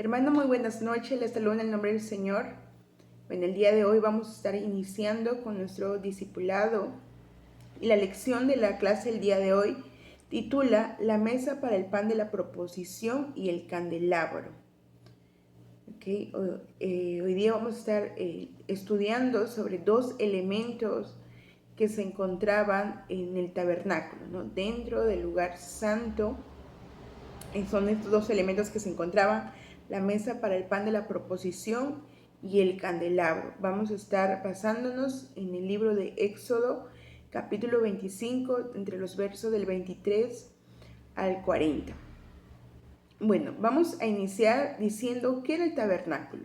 Hermano, muy buenas noches, les saludo en el nombre del Señor. En el día de hoy vamos a estar iniciando con nuestro discipulado y la lección de la clase del día de hoy titula La mesa para el pan de la proposición y el candelabro. Hoy día vamos a estar estudiando sobre dos elementos que se encontraban en el tabernáculo, ¿no? Dentro del lugar santo. Son estos dos elementos que se encontraban: la mesa para el pan de la proposición y el candelabro. Vamos a estar basándonos en el libro de Éxodo, capítulo 25, entre los versos del 23 al 40. Bueno, vamos a iniciar diciendo qué era el tabernáculo.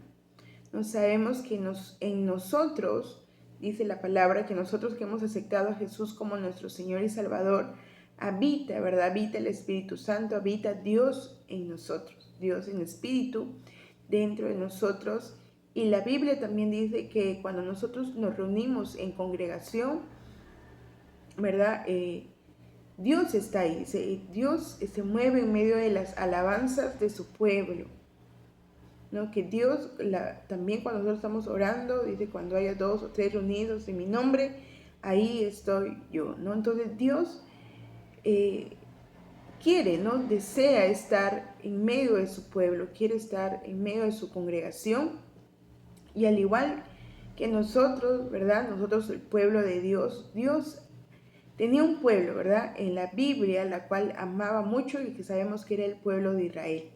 No sabemos que en nosotros, dice la palabra, que nosotros que hemos aceptado a Jesús como nuestro Señor y Salvador, habita, ¿verdad? Habita el Espíritu Santo, habita Dios en nosotros, Dios en espíritu dentro de nosotros. Y la Biblia también dice que cuando nosotros nos reunimos en congregación, ¿verdad? Dios está ahí, Dios se mueve en medio de las alabanzas de su pueblo, ¿no? Que Dios, también cuando nosotros estamos orando, dice: cuando haya 2 o 3 reunidos en mi nombre, ahí estoy yo, ¿no? Entonces Dios quiere, ¿no? Desea estar en medio de su pueblo, quiere estar en medio de su congregación. Y al igual que nosotros, ¿verdad? Nosotros, el pueblo de Dios, Dios tenía un pueblo, ¿verdad? En la Biblia, la cual amaba mucho y que sabemos que era el pueblo de Israel.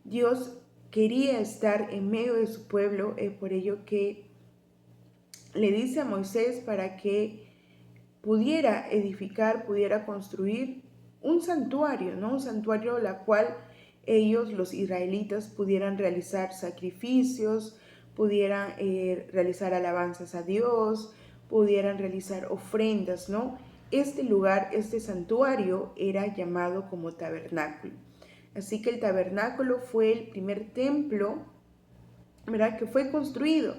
Dios quería estar en medio de su pueblo, es por ello que le dice a Moisés para que pudiera edificar, pudiera construir un santuario, ¿no? Un santuario la cual ellos, los israelitas, pudieran realizar sacrificios, pudieran realizar alabanzas a Dios, pudieran realizar ofrendas, ¿no? Este lugar, este santuario, era llamado como tabernáculo. Así que el tabernáculo fue el primer templo, ¿verdad?, que fue construido.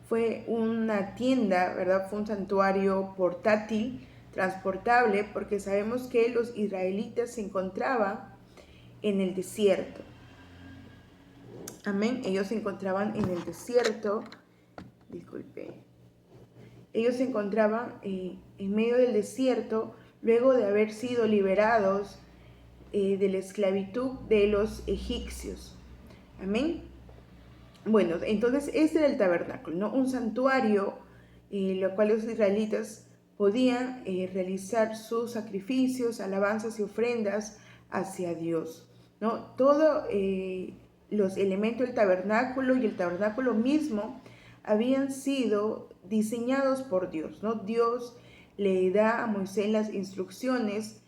Fue una tienda, ¿verdad? Fue un santuario portátil, transportable, porque sabemos que los israelitas se encontraban en el desierto. Amén. Ellos se encontraban en el desierto. Disculpe. Ellos se encontraban en medio del desierto luego de haber sido liberados de la esclavitud de los egipcios. Amén. Bueno, entonces este era el tabernáculo, ¿no? Un santuario, lo cual los israelitas podían realizar sus sacrificios, alabanzas y ofrendas hacia Dios, ¿no? Todos los elementos del tabernáculo y el tabernáculo mismo habían sido diseñados por Dios, ¿no? Dios le da a Moisés las instrucciones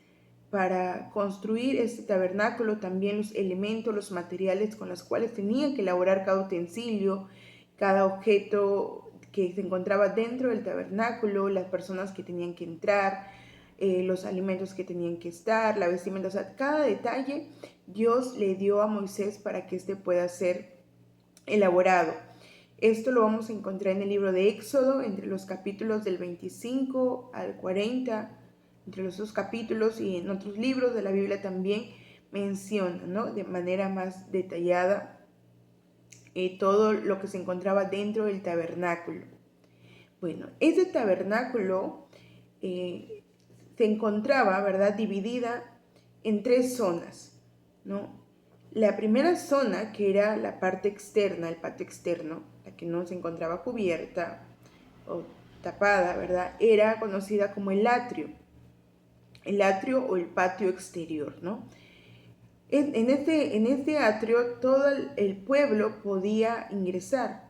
para construir este tabernáculo, también los elementos, los materiales con los cuales tenían que elaborar cada utensilio, cada objeto que se encontraba dentro del tabernáculo, las personas que tenían que entrar, los alimentos que tenían que estar, la vestimenta, o sea, cada detalle Dios le dio a Moisés para que éste pueda ser elaborado. Esto lo vamos a encontrar en el libro de Éxodo, entre los capítulos del 25 al 40, entre los dos capítulos, y en otros libros de la Biblia también menciona, ¿no?, de manera más detallada todo lo que se encontraba dentro del tabernáculo. Bueno, ese tabernáculo se encontraba, ¿verdad?, dividida en 3 zonas, ¿no? La primera zona, que era la parte externa, el patio externo, la que no se encontraba cubierta o tapada, ¿verdad?, era conocida como el atrio o el patio exterior, ¿no? En este atrio todo el pueblo podía ingresar,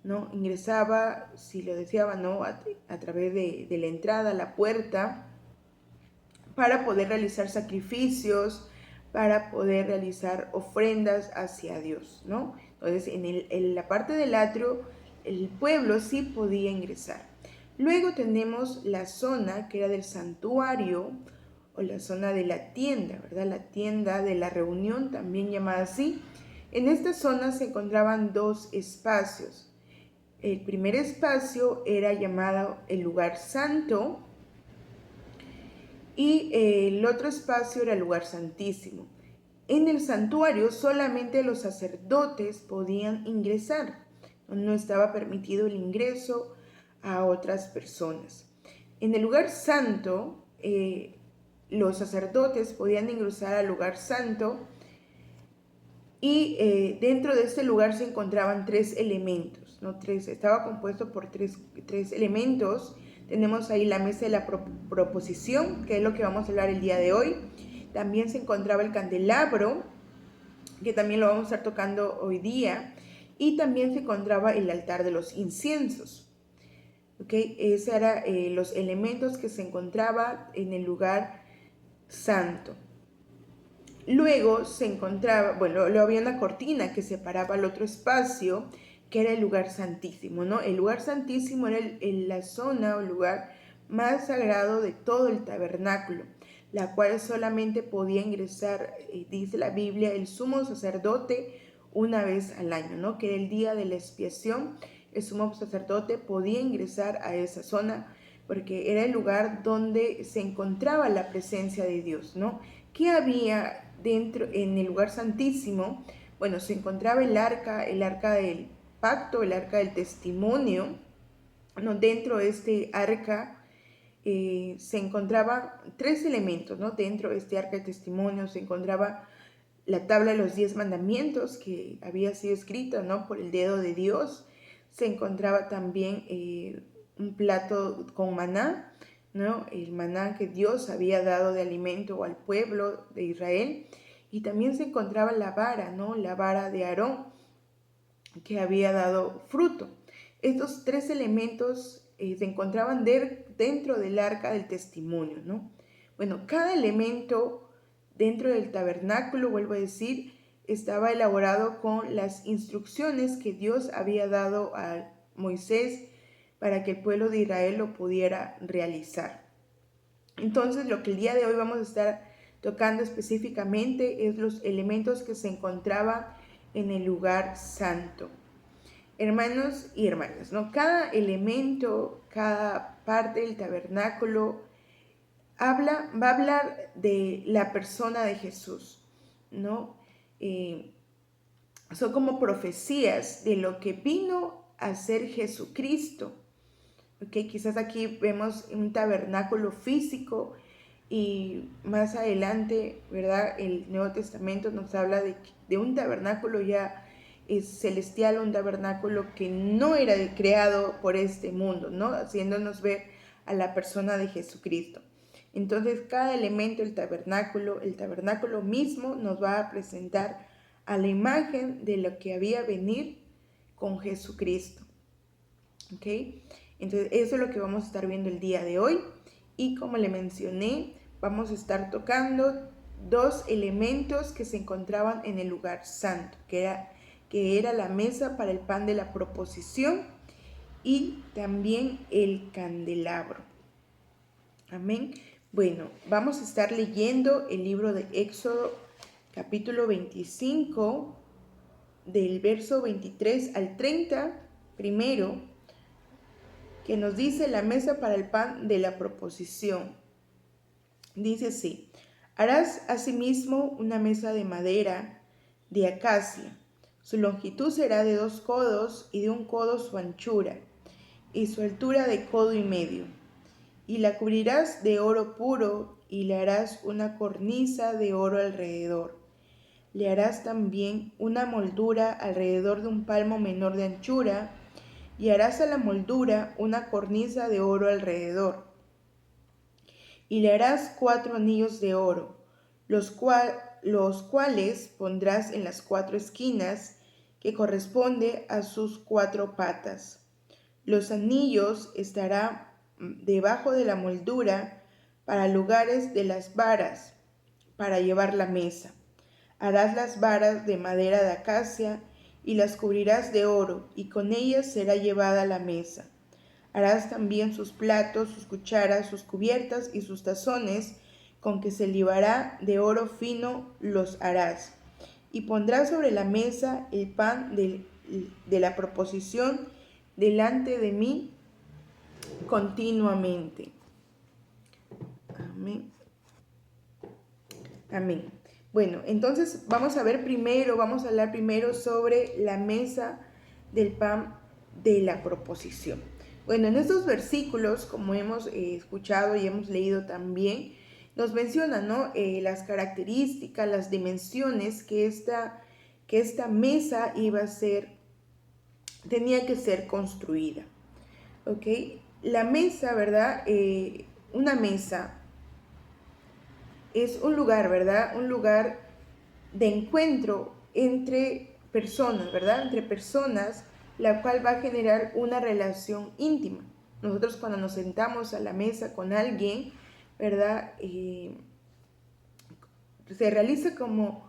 ¿no? Ingresaba, si lo deseaba, ¿no?, a través de la entrada, la puerta, para poder realizar sacrificios, para poder realizar ofrendas hacia Dios, ¿no? Entonces, en la parte del atrio, el pueblo sí podía ingresar. Luego tenemos la zona que era del santuario, o la zona de la tienda, ¿verdad? La tienda de la reunión, también llamada así. En esta zona se encontraban 2 espacios. El primer espacio era llamado el lugar santo, y el otro espacio era el lugar santísimo. En el santuario solamente los sacerdotes podían ingresar. No estaba permitido el ingreso a otras personas. En el lugar santo, los sacerdotes podían ingresar al lugar santo y dentro de este lugar se encontraban tres elementos, ¿no? Estaba compuesto por tres elementos. Tenemos ahí la mesa de la proposición, que es lo que vamos a hablar el día de hoy. También se encontraba el candelabro, que también lo vamos a estar tocando hoy día. Y también se encontraba el altar de los inciensos. ¿Okay? Esos eran los elementos que se encontraban en el lugar santo. Luego se encontraba, luego había una cortina que separaba el otro espacio, que era el lugar santísimo, ¿no? El lugar santísimo era la zona o lugar más sagrado de todo el tabernáculo, la cual solamente podía ingresar, dice la Biblia, el sumo sacerdote una vez al año, ¿no? Que era el día de la expiación. El sumo sacerdote podía ingresar a esa zona porque era el lugar donde se encontraba la presencia de Dios, ¿no? ¿Qué había dentro en el lugar santísimo? Bueno, se encontraba el arca del pacto, el arca del testimonio, ¿no? Dentro de este arca se encontraban tres elementos, ¿no? Dentro de este arca del testimonio se encontraba la tabla de los 10 mandamientos que había sido escrita, ¿no? Por el dedo de Dios. Se encontraba también un plato con maná, ¿no? El maná que Dios había dado de alimento al pueblo de Israel. Y también se encontraba la vara, ¿no? La vara de Aarón, que había dado fruto. Estos tres elementos se encontraban dentro del arca del testimonio, ¿no? Bueno, cada elemento dentro del tabernáculo, vuelvo a decir, estaba elaborado con las instrucciones que Dios había dado a Moisés para que el pueblo de Israel lo pudiera realizar. Entonces, lo que el día de hoy vamos a estar tocando específicamente es los elementos que se encontraban en el lugar santo. Hermanos y hermanas, ¿no? Cada elemento, cada parte del tabernáculo va a hablar de la persona de Jesús, ¿no? Son como profecías de lo que vino a ser Jesucristo. ¿Okay? Quizás aquí vemos un tabernáculo físico y más adelante, ¿verdad? El Nuevo Testamento nos habla de un tabernáculo ya celestial, un tabernáculo que no era creado por este mundo, ¿no? Haciéndonos ver a la persona de Jesucristo. Entonces, cada elemento del tabernáculo mismo nos va a presentar a la imagen de lo que había venir con Jesucristo. ¿Ok? Entonces, eso es lo que vamos a estar viendo el día de hoy. Y como le mencioné, vamos a estar tocando dos elementos que se encontraban en el lugar santo, que era la mesa para el pan de la proposición y también el candelabro. Amén. Bueno, vamos a estar leyendo el libro de Éxodo, capítulo 25, del verso 23 al 30, primero, que nos dice la mesa para el pan de la proposición. Dice así: harás asimismo una mesa de madera de acacia. Su longitud será de 2 codos y de 1 codo su anchura, y su altura de codo y medio. Y la cubrirás de oro puro, y le harás una cornisa de oro alrededor. Le harás también una moldura alrededor de 1 palmo menor de anchura, y harás a la moldura una cornisa de oro alrededor. Y le harás 4 anillos de oro, los cuales pondrás en las 4 esquinas, que corresponde a sus 4 patas. Los anillos estarán debajo de la moldura para lugares de las varas, para llevar la mesa. Harás las varas de madera de acacia y las cubrirás de oro, y con ellas será llevada la mesa. Harás también sus platos, sus cucharas, sus cubiertas y sus tazones, con que se libará de oro fino los harás. Y pondrás sobre la mesa el pan de la proposición delante de mí continuamente. Amén. Amén. Bueno, entonces vamos a hablar primero sobre la mesa del pan de la proposición. Bueno, en estos versículos, como hemos escuchado y hemos leído también, nos menciona, ¿no? Las características, las dimensiones que esta mesa tenía que ser construida. ¿Ok? La mesa, ¿verdad? Una mesa es un lugar, ¿verdad? Un lugar de encuentro entre personas, ¿verdad? Entre personas, la cual va a generar una relación íntima. Nosotros cuando nos sentamos a la mesa con alguien, ¿verdad? Se realiza como,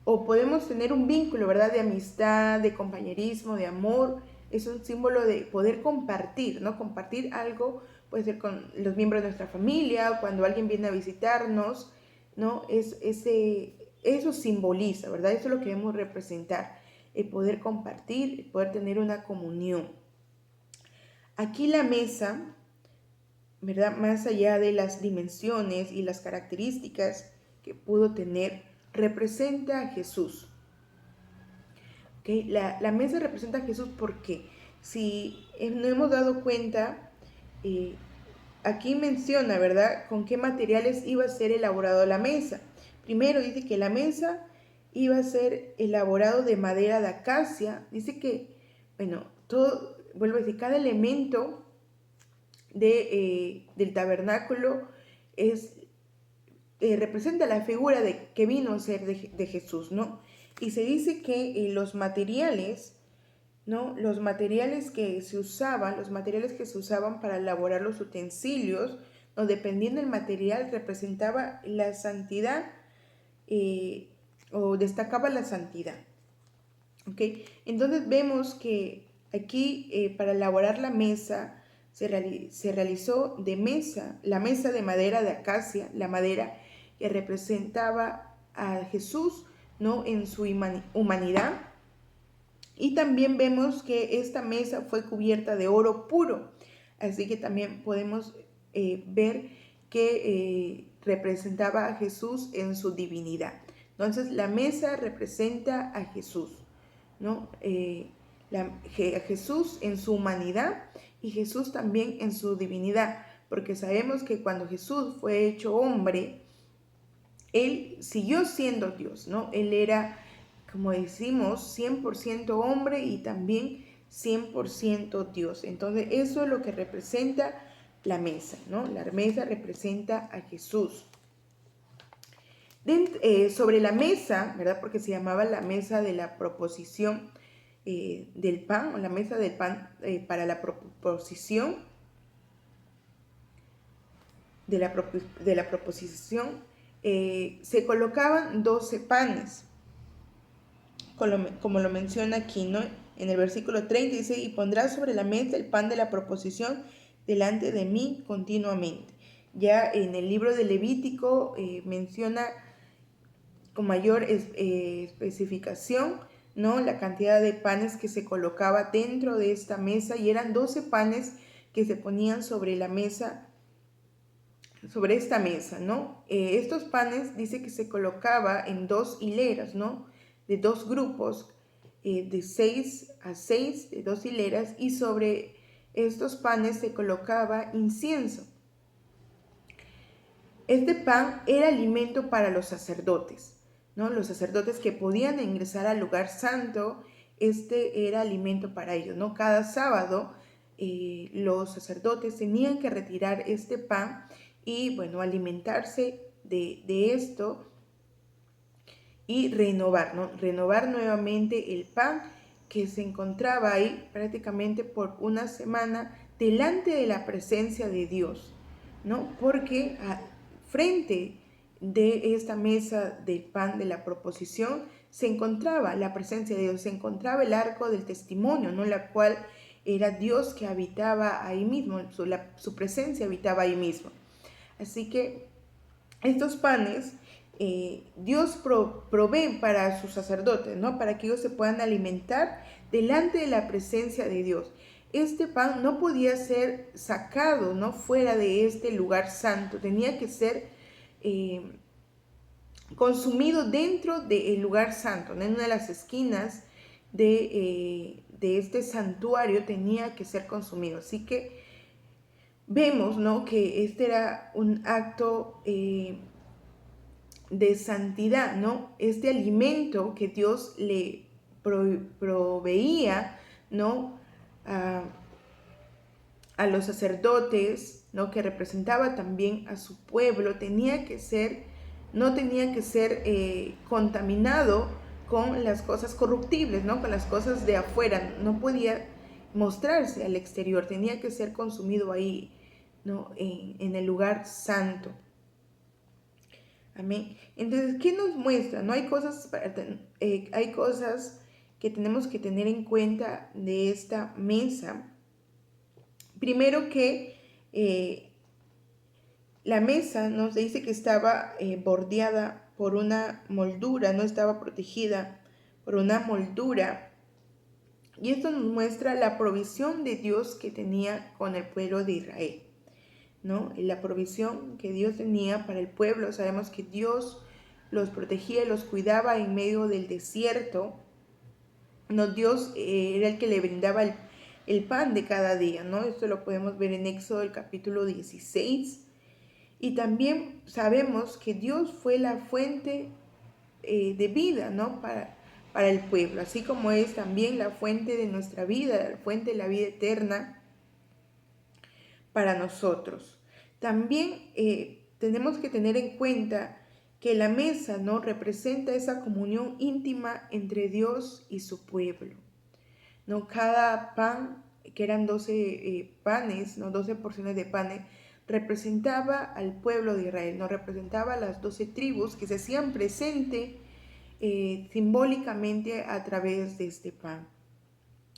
o podemos tener un vínculo, ¿verdad? De amistad, de compañerismo, de amor. Es un símbolo de poder compartir, ¿no? Compartir algo, puede ser con los miembros de nuestra familia, o cuando alguien viene a visitarnos, ¿no? Eso simboliza, ¿verdad? Eso es lo que debemos representar, el poder compartir, el poder tener una comunión. Aquí la mesa, ¿verdad? Más allá de las dimensiones y las características que pudo tener, representa a Jesús. ¿Okay? La mesa representa a Jesús porque si no hemos dado cuenta, aquí menciona, ¿verdad?, con qué materiales iba a ser elaborado la mesa. Primero dice que la mesa iba a ser elaborado de madera de acacia. Dice que, bueno, vuelvo a decir, cada elemento del tabernáculo representa la figura de que vino a ser de Jesús, ¿no? Y se dice que los materiales, ¿no? Los materiales que se usaban para elaborar los utensilios, ¿no? Dependiendo del material, representaba la santidad o destacaba la santidad. ¿Ok? Entonces vemos que aquí para elaborar la mesa se realizó la mesa de madera de acacia, la madera que representaba a Jesús, ¿no?, en su humanidad. Y también vemos que esta mesa fue cubierta de oro puro, así que también podemos ver que representaba a Jesús en su divinidad. Entonces la mesa representa a Jesús, ¿no? A Jesús en su humanidad y Jesús también en su divinidad, porque sabemos que cuando Jesús fue hecho hombre, Él siguió siendo Dios, ¿no? Él era, como decimos, 100% hombre y también 100% Dios. Entonces eso es lo que representa la mesa, ¿no? La mesa representa a Jesús. Sobre la mesa, ¿verdad? Porque se llamaba la mesa de la proposición del pan, o la mesa del pan para la proposición de la proposición, se colocaban 12 panes, como lo menciona aquí, ¿no? En el versículo 30 dice, y pondrás sobre la mesa el pan de la proposición delante de mí continuamente. Ya en el libro de Levítico menciona con mayor especificación, ¿no?, la cantidad de panes que se colocaba dentro de esta mesa, y eran 12 panes que se ponían sobre la mesa, sobre esta mesa, ¿no? Estos panes dice que se colocaba en 2 hileras, ¿no?, de 2 grupos, de 6 a 6, de 2 hileras, y sobre estos panes se colocaba incienso. Este pan era alimento para los sacerdotes, ¿no? Los sacerdotes que podían ingresar al lugar santo, este era alimento para ellos, ¿no? Cada sábado los sacerdotes tenían que retirar este pan y, bueno, alimentarse de esto y renovar, ¿no? Renovar nuevamente el pan que se encontraba ahí prácticamente por una semana delante de la presencia de Dios, ¿no? Porque frente de esta mesa del pan de la proposición se encontraba la presencia de Dios, se encontraba el arco del testimonio, ¿no?, la cual era Dios que habitaba ahí mismo, su presencia habitaba ahí mismo. Así que estos panes Dios provee para sus sacerdotes, ¿no?, para que ellos se puedan alimentar delante de la presencia de Dios. Este pan no podía ser sacado, ¿no?, fuera de este lugar santo, tenía que ser consumido dentro del lugar santo, ¿no? En una de las esquinas de este santuario tenía que ser consumido. Así que vemos, ¿no?, que este era un acto de santidad, ¿no? Este alimento que Dios le proveía, ¿no?, a los sacerdotes, ¿no?, que representaba también a su pueblo, no tenía que ser contaminado con las cosas corruptibles, ¿no?, con las cosas de afuera, no podía mostrarse al exterior, tenía que ser consumido ahí, ¿no?, en el lugar santo. Amén. Entonces, ¿qué nos muestra? No hay hay cosas que tenemos que tener en cuenta de esta mesa. Primero que la mesa nos dice que estaba bordeada por una moldura, no estaba protegida por una moldura. Y esto nos muestra la provisión de Dios que tenía con el pueblo de Israel, ¿no? La provisión que Dios tenía para el pueblo. Sabemos que Dios los protegía y los cuidaba en medio del desierto. No, Dios era el que le brindaba el pan de cada día, ¿no? Esto lo podemos ver en Éxodo, el capítulo 16. Y también sabemos que Dios fue la fuente de vida, ¿no?, para el pueblo, así como es también la fuente de nuestra vida, la fuente de la vida eterna para nosotros. También tenemos que tener en cuenta que la mesa, ¿no?, representa esa comunión íntima entre Dios y su pueblo, ¿no? Cada pan, que eran 12 panes, ¿no?, 12 porciones de panes, representaba al pueblo de Israel, ¿no?, representaba a las 12 tribus que se hacían presente simbólicamente a través de este pan.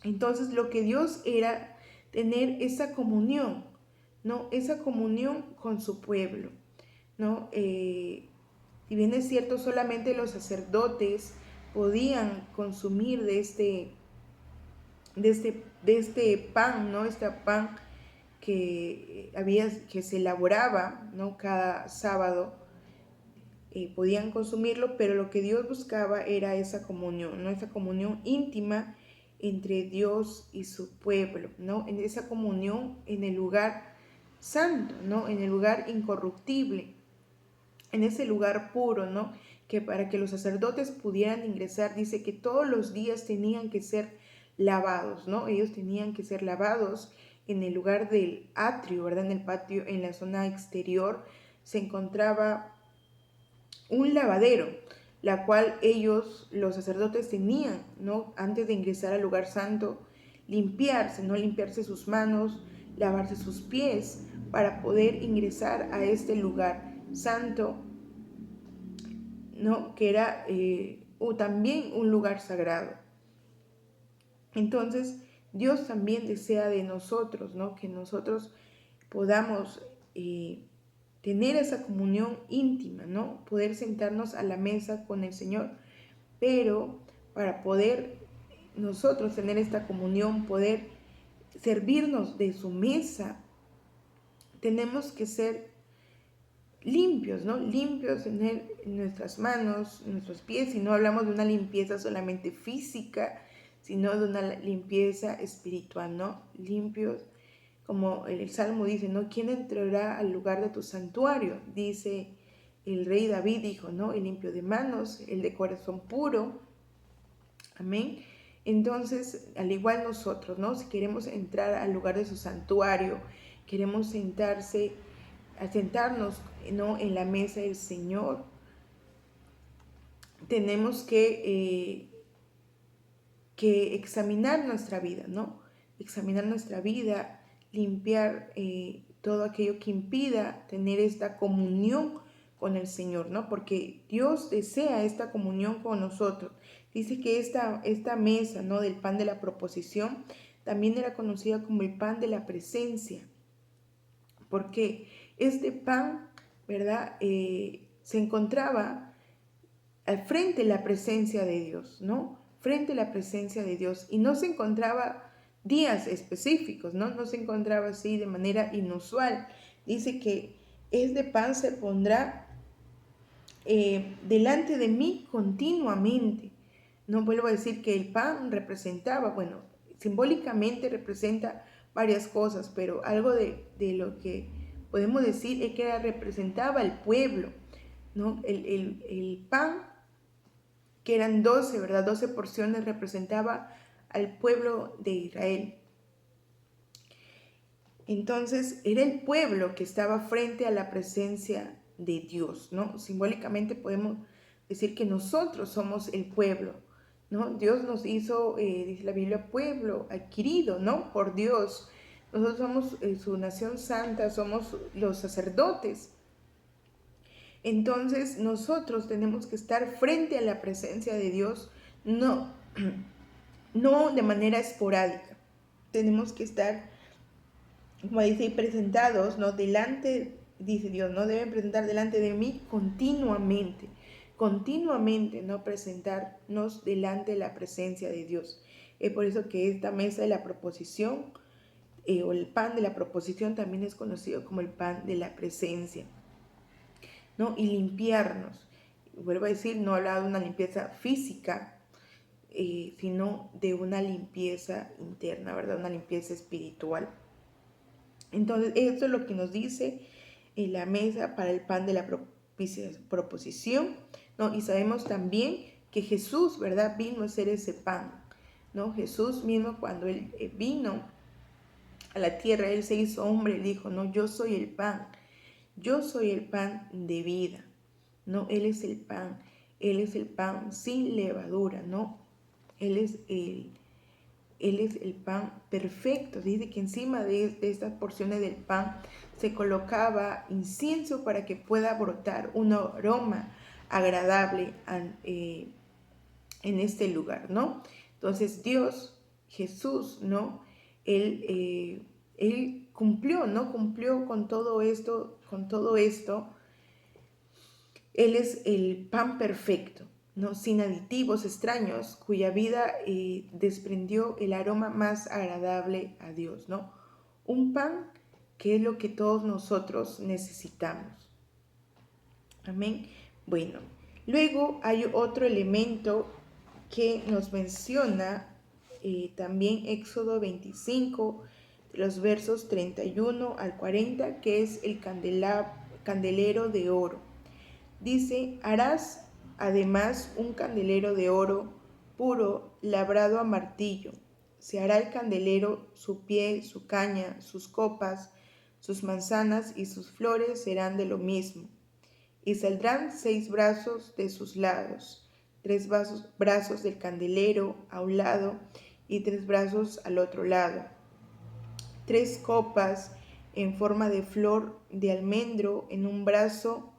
Entonces, lo que Dios era tener esa comunión, ¿no?, esa comunión con su pueblo, ¿no? Si bien es cierto, solamente los sacerdotes podían consumir de este pan, ¿no?, este pan que se elaboraba, ¿no?, cada sábado, podían consumirlo, pero lo que Dios buscaba era esa comunión, ¿no?, esa comunión íntima entre Dios y su pueblo, ¿no?, en esa comunión en el lugar santo, ¿no?, en el lugar incorruptible, en ese lugar puro, ¿no?, que para que los sacerdotes pudieran ingresar, dice que todos los días tenían que ser lavados, ¿no? Ellos tenían que ser lavados en el lugar del atrio, ¿verdad? En el patio, en la zona exterior, se encontraba un lavadero, la cual ellos, los sacerdotes, tenían, ¿no?, antes de ingresar al lugar santo, limpiarse, ¿no?, limpiarse sus manos, lavarse sus pies, para poder ingresar a este lugar santo, ¿no?, que era también un lugar sagrado. Entonces, Dios también desea de nosotros, ¿no?, que nosotros podamos tener esa comunión íntima, ¿no?, poder sentarnos a la mesa con el Señor, pero para poder nosotros tener esta comunión, poder servirnos de su mesa, tenemos que ser limpios, ¿no? Limpios en nuestras manos, nuestros pies, y no hablamos de una limpieza solamente física, sino de una limpieza espiritual, ¿no? Limpios, como el Salmo dice, ¿no? ¿Quién entrará al lugar de tu santuario? Dice el rey David, dijo, ¿no? El limpio de manos, el de corazón puro. Amén. Entonces, al igual nosotros, ¿no?, si queremos entrar al lugar de su santuario, queremos sentarnos, ¿no?, en la mesa del Señor, tenemos que examinar nuestra vida, ¿no? Examinar nuestra vida, limpiar todo aquello que impida tener esta comunión con el Señor, ¿no? Porque Dios desea esta comunión con nosotros. Dice que esta mesa, ¿no?, del pan de la proposición también era conocida como el pan de la presencia, porque este pan, ¿verdad?, se encontraba al frente de la presencia de Dios, ¿no? Frente a la presencia de Dios, y no se encontraba días específicos, ¿no? No se encontraba así de manera inusual. Dice que este pan se pondrá delante de mí continuamente. No vuelvo a decir que el pan representaba, bueno, simbólicamente representa varias cosas, pero algo de lo que podemos decir es que representaba al pueblo, ¿no? El pan, que eran 12, ¿verdad? 12 porciones, representaba al pueblo de Israel. Entonces era el pueblo que estaba frente a la presencia de Dios, ¿no? Simbólicamente podemos decir que nosotros somos el pueblo, ¿no? Dios nos hizo, dice la Biblia, pueblo adquirido, ¿no? Por Dios. Nosotros somos su nación santa, somos los sacerdotes. Entonces nosotros tenemos que estar frente a la presencia de Dios, no, no de manera esporádica. Tenemos que estar, como dice, presentados, ¿no? Delante, dice Dios, no deben presentar delante de mí continuamente, continuamente, ¿no? Presentarnos delante de la presencia de Dios. Es por eso que esta mesa de la proposición, o el pan de la proposición, también es conocido como el pan de la presencia, ¿no? Y limpiarnos. Vuelvo a decir, no habla de una limpieza física, sino de una limpieza interna, ¿verdad? Una limpieza espiritual. Entonces, esto es lo que nos dice en la mesa para el pan de la proposición, ¿no? Y sabemos también que Jesús, ¿verdad? Vino a ser ese pan, ¿no? Jesús mismo, cuando Él vino a la tierra, Él se hizo hombre, Él dijo, no, yo soy el pan de vida, ¿no? Él es el pan sin levadura, ¿no? Él es el pan perfecto. Dice que encima de estas porciones del pan se colocaba incienso para que pueda brotar un aroma agradable en este lugar, ¿no? Entonces Dios, Jesús, ¿no? Él cumplió, ¿no? Cumplió con todo esto, Él es el pan perfecto, ¿no? Sin aditivos extraños, cuya vida desprendió el aroma más agradable a Dios, ¿no? Un pan que es lo que todos nosotros necesitamos. Amén. Bueno, luego hay otro elemento que nos menciona también Éxodo 25, los versos 31 al 40, que es el candelero de oro. Dice, harás además un candelero de oro puro labrado a martillo. Se hará el candelero, su pie, su caña, sus copas, sus manzanas y sus flores serán de lo mismo. Y saldrán 6 brazos de sus lados, 3 brazos del candelero a un lado y 3 brazos al otro lado. 3 copas en forma de flor de almendro en un brazo,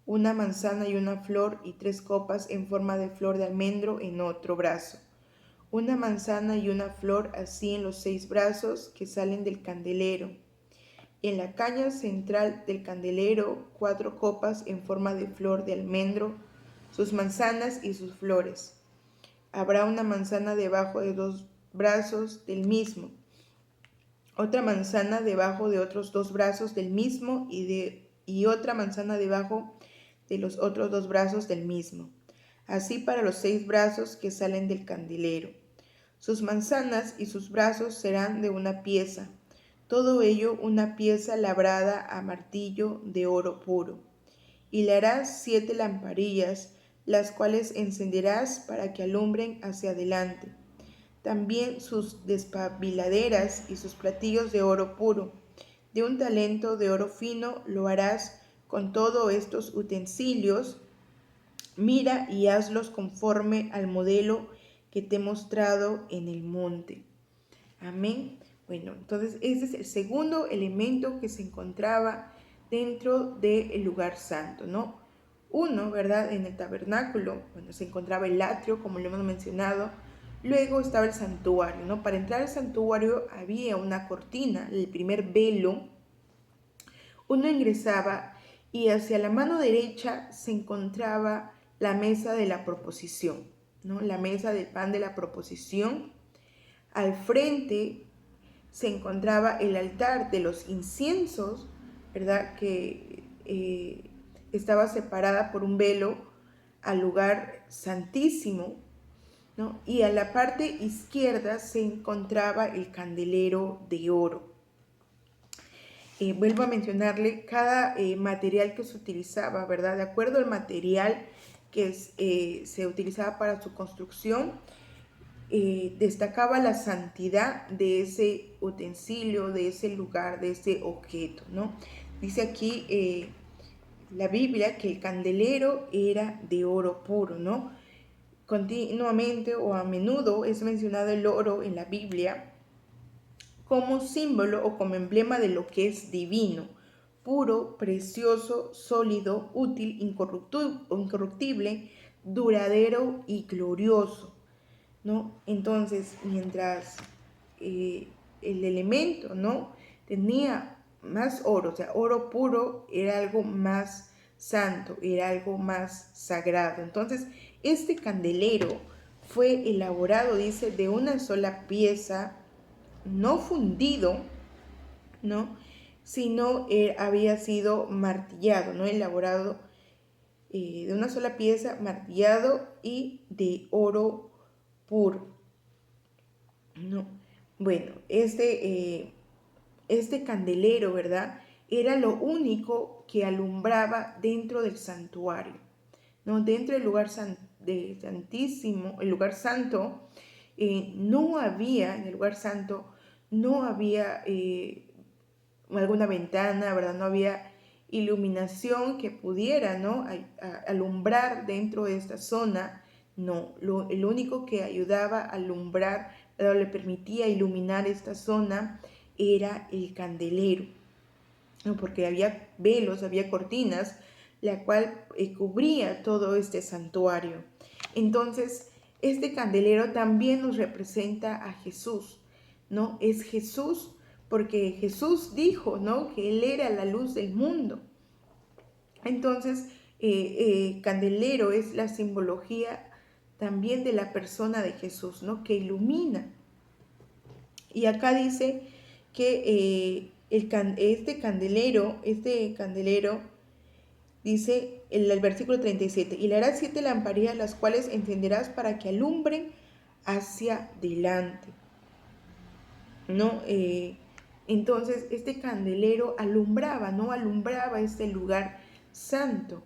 una manzana y una flor, y 3 copas en forma de flor de almendro en otro brazo. Una manzana y una flor así en los 6 brazos que salen del candelero. Y en la caña central del candelero 4 copas en forma de flor de almendro, sus manzanas y sus flores. Habrá una manzana debajo de 2 brazos del mismo, otra manzana debajo de otros 2 brazos del mismo y otra manzana debajo de los otros 2 brazos del mismo. Así para los 6 brazos que salen del candelero. Sus manzanas y sus brazos serán de una pieza, todo ello una pieza labrada a martillo de oro puro. Y le harás 7 lamparillas, las cuales encenderás para que alumbren hacia adelante. También sus despabiladeras y sus platillos de oro puro. De un talento de oro fino lo harás con todos estos utensilios. Mira y hazlos conforme al modelo que te he mostrado en el monte. Amén. Bueno, entonces ese es el segundo elemento que se encontraba dentro del lugar santo, ¿no? Uno, ¿verdad? En el tabernáculo, bueno, se encontraba el atrio, como lo hemos mencionado. Luego estaba el santuario, ¿no? Para entrar al santuario había una cortina, el primer velo. Uno ingresaba y hacia la mano derecha se encontraba la mesa de la proposición, ¿no? La mesa del pan de la proposición. Al frente se encontraba el altar de los inciensos, ¿verdad? Que estaba separada por un velo al lugar santísimo, ¿no? Y a la parte izquierda se encontraba el candelero de oro. Vuelvo a mencionarle cada material que se utilizaba, ¿verdad? De acuerdo al material que se utilizaba para su construcción, destacaba la santidad de ese utensilio, de ese lugar, de ese objeto, ¿no? Dice aquí la Biblia que el candelero era de oro puro, ¿no? Continuamente o a menudo es mencionado el oro en la Biblia como símbolo o como emblema de lo que es divino, puro, precioso, sólido, útil, incorruptible, duradero y glorioso, ¿no? Entonces, mientras el elemento, ¿no?, tenía más oro, o sea, oro puro era algo más santo, era algo más sagrado. Entonces, este candelero fue elaborado, dice, de una sola pieza, no fundido, ¿no?, sino había sido martillado, ¿no?, elaborado de una sola pieza, martillado y de oro puro, ¿no? Bueno, este candelero, ¿verdad?, era lo único que alumbraba dentro del santuario, ¿no? Dentro del lugar santísimo, el lugar santo, no había, en el lugar santo, no había alguna ventana, ¿verdad? No había iluminación que pudiera, ¿no?, alumbrar dentro de esta zona. No, el único que ayudaba a alumbrar, ¿verdad?, le permitía iluminar esta zona era el candelero, ¿no?, porque había velos, había cortinas, la cual cubría todo este santuario. Entonces, este candelero también nos representa a Jesús, ¿no? Es Jesús porque Jesús dijo, ¿no?, que Él era la luz del mundo. Entonces, candelero es la simbología también de la persona de Jesús, ¿no?, que ilumina. Y acá dice que este candelero, dice el versículo 37, y le harás 7 lamparillas, las cuales encenderás para que alumbren hacia delante, ¿no? Entonces, este candelero alumbraba, ¿no? Alumbraba este lugar santo.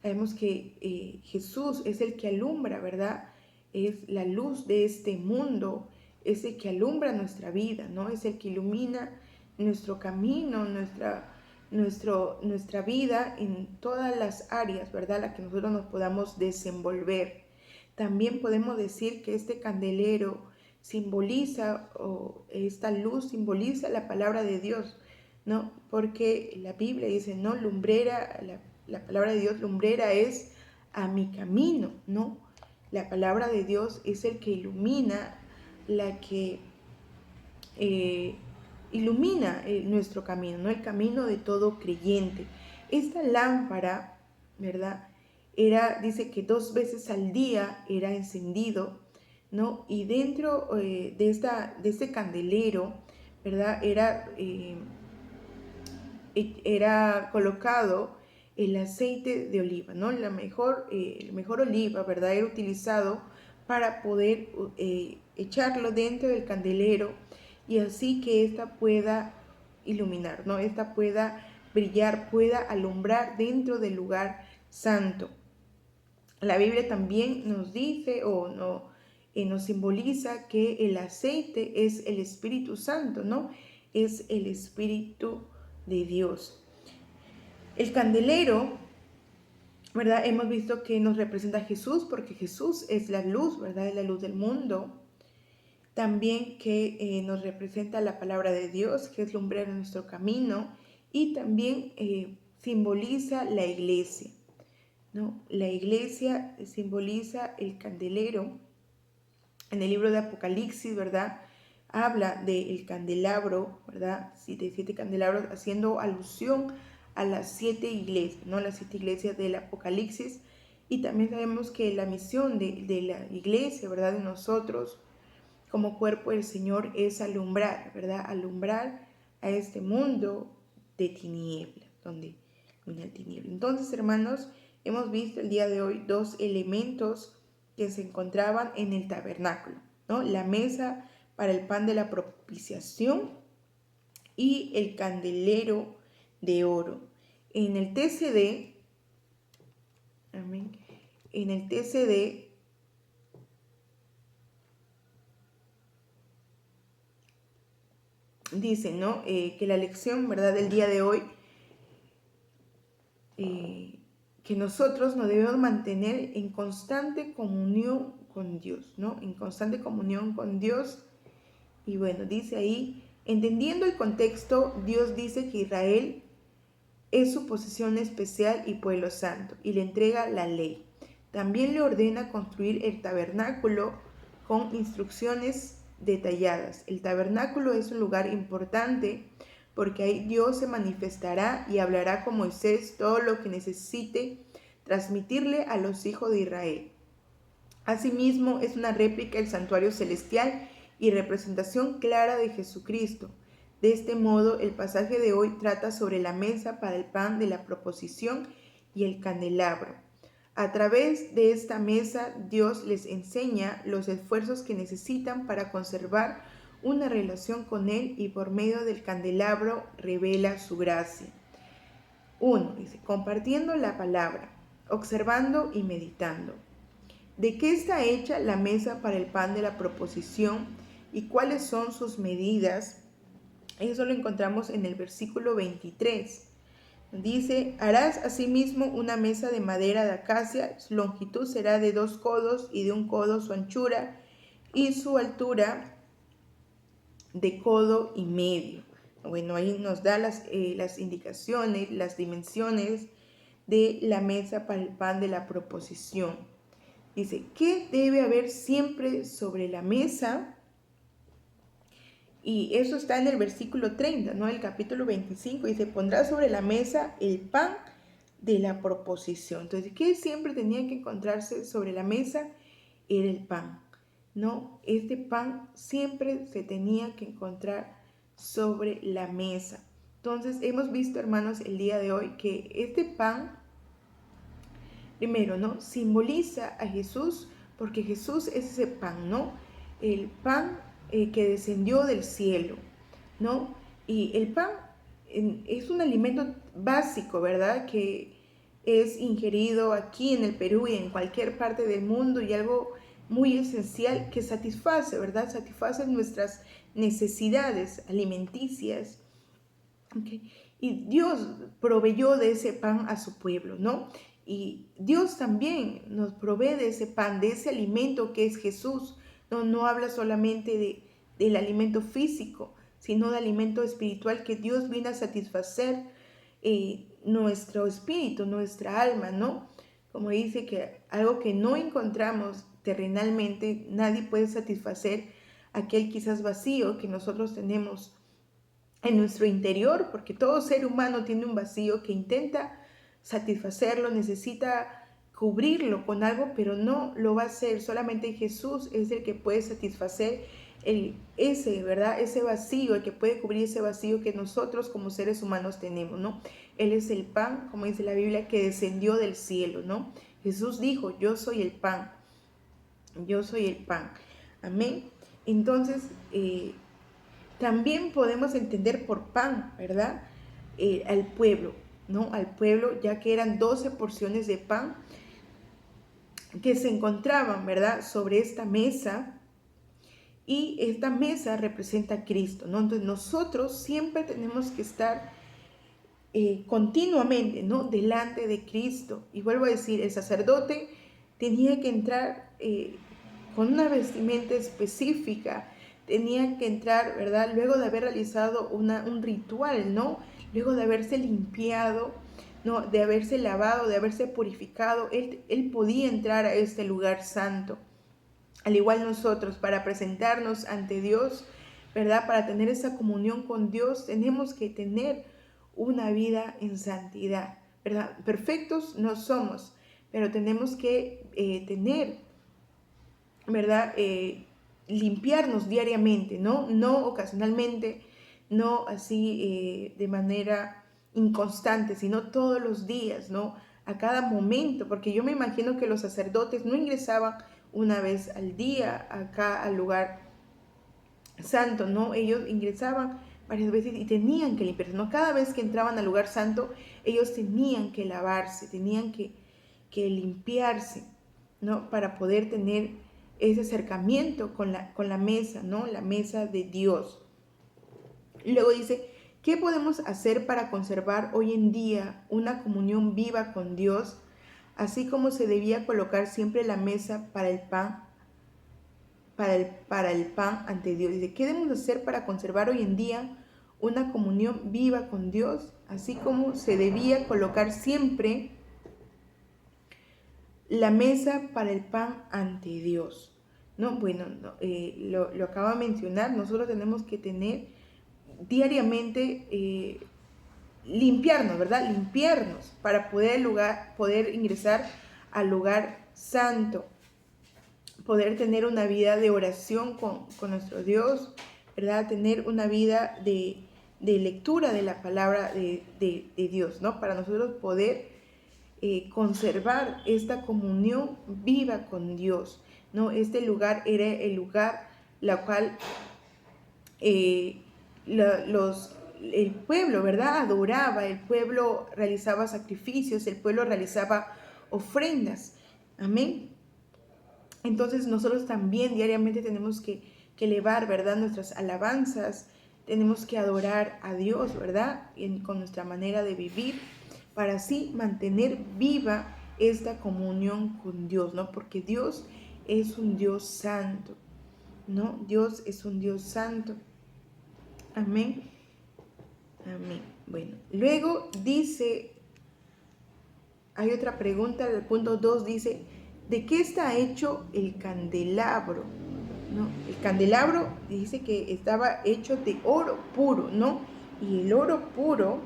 Sabemos que Jesús es el que alumbra, ¿verdad? Es la luz de este mundo, es el que alumbra nuestra vida, ¿no? Es el que ilumina nuestro camino, nuestra vida en todas las áreas, ¿verdad?, la que nosotros nos podamos desenvolver. También podemos decir que este candelero simboliza, o esta luz simboliza la palabra de Dios, ¿no? Porque la Biblia dice, ¿no?, lumbrera, la palabra de Dios, lumbrera es a mi camino, ¿no? La palabra de Dios es el que ilumina, la que ilumina nuestro camino, ¿no?, el camino de todo creyente. Esta lámpara, ¿verdad?, dice que 2 veces al día era encendido, ¿no? Y dentro de este candelero, ¿verdad?, era colocado el aceite de oliva, ¿no? El mejor oliva, ¿verdad?, era utilizado para poder echarlo dentro del candelero y así que ésta pueda iluminar, ¿no? Esta pueda brillar, pueda alumbrar dentro del lugar santo. La Biblia también nos dice o no, nos simboliza que el aceite es el Espíritu Santo, ¿no? Es el Espíritu de Dios. El candelero, ¿verdad?, hemos visto que nos representa a Jesús porque Jesús es la luz, ¿verdad?, es la luz del mundo. También que nos representa la palabra de Dios, que es lumbrera en nuestro camino, y también simboliza la iglesia, ¿no? La iglesia simboliza el candelero. En el libro de Apocalipsis, ¿verdad?, habla del candelabro, ¿verdad?, de 7 candelabros, haciendo alusión a las 7 iglesias, ¿no?, las 7 iglesias del Apocalipsis. Y también sabemos que la misión de la iglesia, ¿verdad?, de nosotros como cuerpo del Señor es alumbrar, ¿verdad?, alumbrar a este mundo de tinieblas, donde en el tiniebla. Entonces, hermanos, hemos visto el día de hoy dos elementos que se encontraban en el tabernáculo, ¿no? La mesa para el pan de la propiciación y el candelero de oro. En el TCD, amén, en el TCD dice, ¿no? Que la lección, ¿verdad?, del día de hoy, que nosotros nos debemos mantener en constante comunión con Dios, ¿no? En constante comunión con Dios. Y bueno, dice ahí, entendiendo el contexto, Dios dice que Israel es su posesión especial y pueblo santo, y le entrega la ley. También le ordena construir el tabernáculo con instrucciones detalladas. El tabernáculo es un lugar importante porque ahí Dios se manifestará y hablará con Moisés todo lo que necesite transmitirle a los hijos de Israel. Asimismo, es una réplica del santuario celestial y representación clara de Jesucristo. De este modo, el pasaje de hoy trata sobre la mesa para el pan de la proposición y el candelabro. A través de esta mesa, Dios les enseña los esfuerzos que necesitan para conservar una relación con Él y por medio del candelabro revela su gracia. 1. Dice, compartiendo la palabra, observando y meditando. ¿De qué está hecha la mesa para el pan de la proposición y cuáles son sus medidas? Eso lo encontramos en el versículo 23. Dice, harás asimismo una mesa de madera de acacia, su longitud será de 2 codos y de 1 codo su anchura y su altura de codo y medio. Bueno, ahí nos da las indicaciones, las dimensiones de la mesa para el pan de la proposición. Dice, ¿qué debe haber siempre sobre la mesa? Y eso está en el versículo 30, ¿no? El capítulo 25 dice, pondrá sobre la mesa el pan de la proposición. Entonces, ¿qué siempre tenía que encontrarse sobre la mesa? Era el pan, ¿no? Este pan siempre se tenía que encontrar sobre la mesa. Entonces, hemos visto, hermanos, el día de hoy que este pan, primero, ¿no?, simboliza a Jesús, porque Jesús es ese pan, ¿no? El pan que descendió del cielo, ¿no? Y el pan es un alimento básico, ¿verdad?, que es ingerido aquí en el Perú y en cualquier parte del mundo, y algo muy esencial que satisface, ¿verdad? Satisface nuestras necesidades alimenticias. Okay. Y Dios proveyó de ese pan a su pueblo, ¿no? Y Dios también nos provee de ese pan, de ese alimento que es Jesús. No habla solamente del alimento físico, sino del alimento espiritual que Dios viene a satisfacer nuestro espíritu, nuestra alma, ¿no? Como dice que algo que no encontramos terrenalmente, nadie puede satisfacer aquel quizás vacío que nosotros tenemos en nuestro interior, porque todo ser humano tiene un vacío que intenta satisfacerlo, necesita cubrirlo con algo, pero no lo va a hacer. Solamente Jesús es el que puede satisfacer ¿verdad?, ese vacío, el que puede cubrir ese vacío que nosotros como seres humanos tenemos, ¿no? Él es el pan, como dice la Biblia, que descendió del cielo, ¿no? Jesús dijo, yo soy el pan, yo soy el pan. Amén. Entonces, también podemos entender por pan, ¿verdad? Al pueblo, ¿no? Al pueblo, ya que eran 12 porciones de pan que se encontraban, ¿verdad?, sobre esta mesa. Y esta mesa representa a Cristo, ¿no? Entonces nosotros siempre tenemos que estar continuamente, ¿no?, delante de Cristo. Y vuelvo a decir, el sacerdote tenía que entrar con una vestimenta específica, tenía que entrar, ¿verdad?, luego de haber realizado un ritual, ¿no? Luego de haberse limpiado, ¿no?, de haberse lavado, de haberse purificado, él podía entrar a este lugar santo. Al igual nosotros, para presentarnos ante Dios, ¿verdad?, para tener esa comunión con Dios, tenemos que tener una vida en santidad, ¿verdad? Perfectos no somos, pero tenemos que tener, ¿verdad?, limpiarnos diariamente, ¿no? No ocasionalmente, no así de manera inconstante, sino todos los días, ¿no? A cada momento, porque yo me imagino que los sacerdotes no ingresaban una vez al día acá al lugar santo, ¿no? Ellos ingresaban varias veces y tenían que limpiarse, ¿no? Cada vez que entraban al lugar santo, ellos tenían que lavarse, tenían que limpiarse, ¿no? Para poder tener ese acercamiento con la mesa, ¿no? La mesa de Dios. Luego dice, ¿qué podemos hacer para conservar hoy en día una comunión viva con Dios, así como se debía colocar siempre la mesa para el pan? Para el pan ante Dios. Dice, ¿qué debemos hacer para conservar hoy en día una comunión viva con Dios, así como se debía colocar siempre la mesa para el pan ante Dios? No, bueno, no, lo acabo de mencionar, nosotros tenemos que tener diariamente limpiarnos, ¿verdad? Limpiarnos para poder ingresar al lugar santo, poder tener una vida de oración con nuestro Dios, ¿verdad? Tener una vida de lectura de la palabra de Dios, ¿no? Para nosotros poder conservar esta comunión viva con Dios, ¿no? Este lugar era el lugar la cual el pueblo, ¿verdad? Adoraba, el pueblo realizaba sacrificios, el pueblo realizaba ofrendas. Amén. Entonces nosotros también diariamente tenemos que elevar, ¿verdad? Nuestras alabanzas, tenemos que adorar a Dios, ¿verdad? Con nuestra manera de vivir, para así mantener viva esta comunión con Dios, ¿no? Porque Dios es un Dios santo, ¿no? Dios es un Dios santo. Amén. Amén. Bueno, luego dice, hay otra pregunta, el punto 2 dice, ¿de qué está hecho el candelabro? ¿No? El candelabro dice que estaba hecho de oro puro, ¿no? Y el oro puro,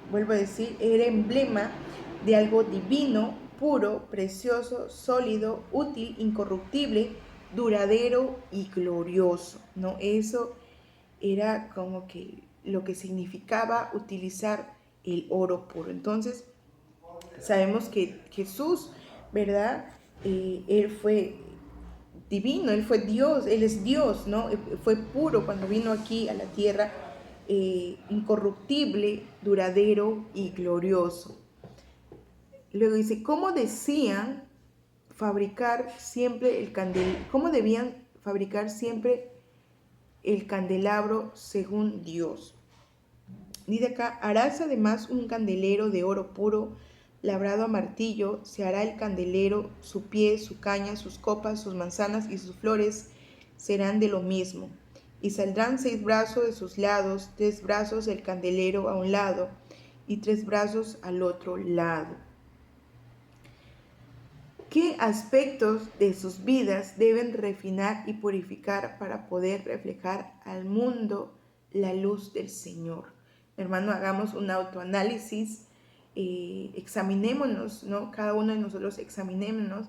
vuelvo a decir, era emblema de algo divino, puro, precioso, sólido, útil, incorruptible, duradero y glorioso, ¿no? Eso era como que lo que significaba utilizar el oro puro. Entonces, sabemos que Jesús, ¿verdad? Él fue divino, Él fue Dios, Él es Dios, ¿no? Fue puro cuando vino aquí a la tierra, incorruptible, duradero y glorioso. Luego dice, ¿cómo decían fabricar siempre cómo debían fabricar siempre el candelabro según Dios? Dice acá, harás además un candelero de oro puro, labrado a martillo, se hará el candelero, su pie, su caña, sus copas, sus manzanas y sus flores serán de lo mismo. Y saldrán 6 brazos de sus lados, 3 brazos del candelero a un lado y 3 brazos al otro lado. ¿Qué aspectos de sus vidas deben refinar y purificar para poder reflejar al mundo la luz del Señor? Hermano, hagamos un autoanálisis, examinémonos, ¿no? Cada uno de nosotros examinémonos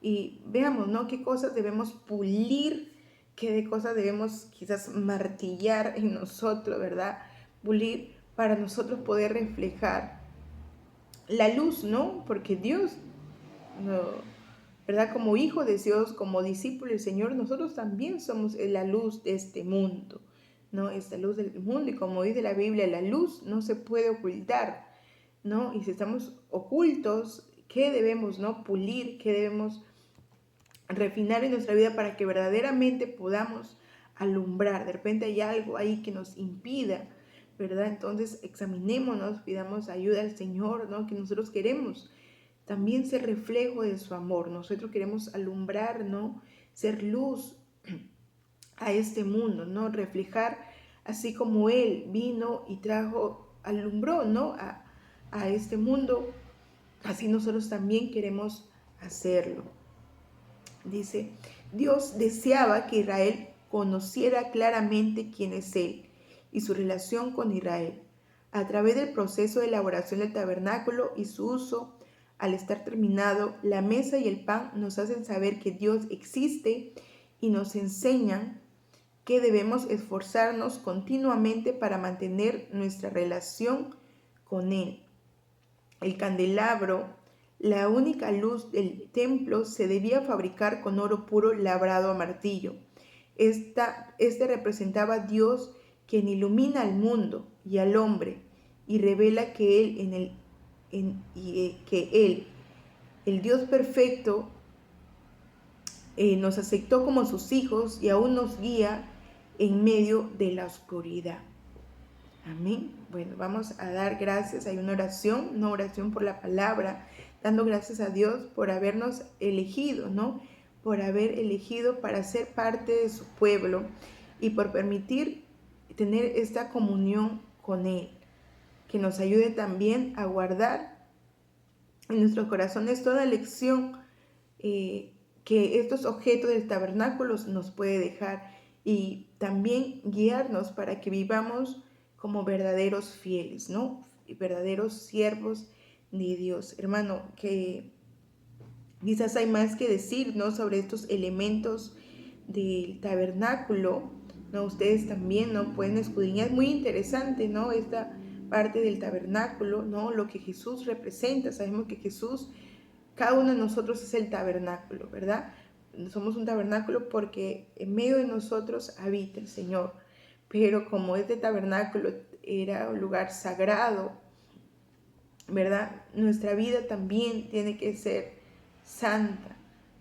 y veamos, ¿no? Qué cosas debemos pulir, qué cosas debemos quizás martillar en nosotros, ¿verdad? Pulir para nosotros poder reflejar la luz, ¿no? Porque Dios, no, ¿verdad? Como hijos de Dios, como discípulos del Señor, nosotros también somos la luz de este mundo, ¿no? Esta luz del mundo, y como dice la Biblia, la luz no se puede ocultar, ¿no? Y si estamos ocultos, ¿qué debemos, no? Pulir, ¿qué debemos refinar en nuestra vida para que verdaderamente podamos alumbrar? De repente hay algo ahí que nos impida, ¿verdad? Entonces examinémonos, pidamos ayuda al Señor, ¿no? Que nosotros queremos también ser reflejo de su amor. Nosotros queremos alumbrar, ¿no? Ser luz a este mundo, ¿no? Reflejar así como Él vino y trajo, alumbró, ¿no? A este mundo, así nosotros también queremos hacerlo. Dice, Dios deseaba que Israel conociera claramente quién es Él y su relación con Israel. A través del proceso de elaboración del tabernáculo y su uso, al estar terminado, la mesa y el pan nos hacen saber que Dios existe y nos enseñan que debemos esforzarnos continuamente para mantener nuestra relación con él. El candelabro, la única luz del templo, se debía fabricar con oro puro labrado a martillo. Este representaba a Dios, quien ilumina al mundo y al hombre y revela que Él, el Dios perfecto, nos aceptó como sus hijos y aún nos guía en medio de la oscuridad. Amén. Bueno, vamos a dar gracias. Hay una oración por la palabra, dando gracias a Dios por habernos elegido, ¿no? Por haber elegido para ser parte de su pueblo y por permitir tener esta comunión con Él, que nos ayude también a guardar en nuestros corazones toda lección que estos objetos del tabernáculo nos puede dejar, y también guiarnos para que vivamos como verdaderos fieles, ¿no? Verdaderos siervos de Dios. Hermano, que quizás hay más que decir, ¿no? Sobre estos elementos del tabernáculo, ¿no? Ustedes también, ¿no? Pueden escudriñar. Es muy interesante, ¿no? Esta parte del tabernáculo, ¿no? Lo que Jesús representa. Sabemos que Jesús, cada uno de nosotros es el tabernáculo, ¿verdad? Somos un tabernáculo porque en medio de nosotros habita el Señor. Pero como este tabernáculo era un lugar sagrado, ¿verdad? Nuestra vida también tiene que ser santa,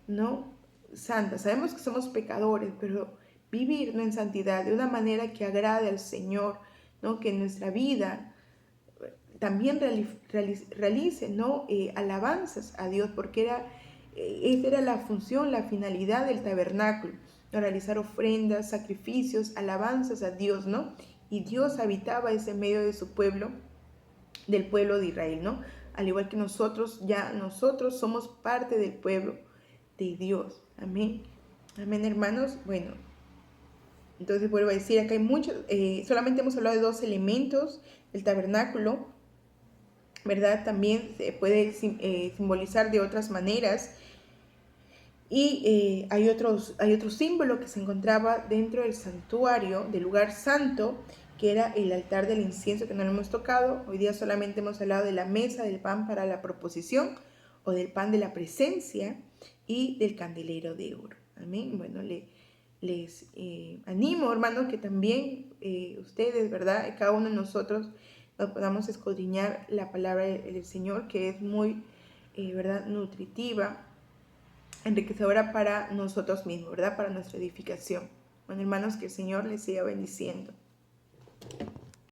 ¿no? Santa. Sabemos que somos pecadores, pero vivir, ¿no?, en santidad, de una manera que agrade al Señor, ¿no? Que nuestra vida también realice, ¿no? Alabanzas a Dios, porque esa era la función, la finalidad del tabernáculo, ¿no? Realizar ofrendas, sacrificios, alabanzas a Dios, ¿no? Y Dios habitaba ese medio de su pueblo, del pueblo de Israel, ¿no? Al igual que nosotros somos parte del pueblo de Dios. Amén. Amén, hermanos. Bueno, entonces vuelvo a decir, acá hay muchos, solamente hemos hablado de 2 elementos del tabernáculo, ¿verdad? También se puede simbolizar de otras maneras. Y hay otro símbolo que se encontraba dentro del santuario, del lugar santo, que era el altar del incienso, que no lo hemos tocado. Hoy día solamente hemos hablado de la mesa del pan para la proposición, o del pan de la presencia, y del candelero de oro. Amén. Bueno, les animo, hermanos, que también ustedes, ¿verdad? Cada uno de nosotros nos podamos escudriñar la palabra del Señor, que es muy, ¿verdad?, nutritiva, enriquecedora para nosotros mismos, ¿verdad? Para nuestra edificación. Bueno, hermanos, que el Señor les siga bendiciendo.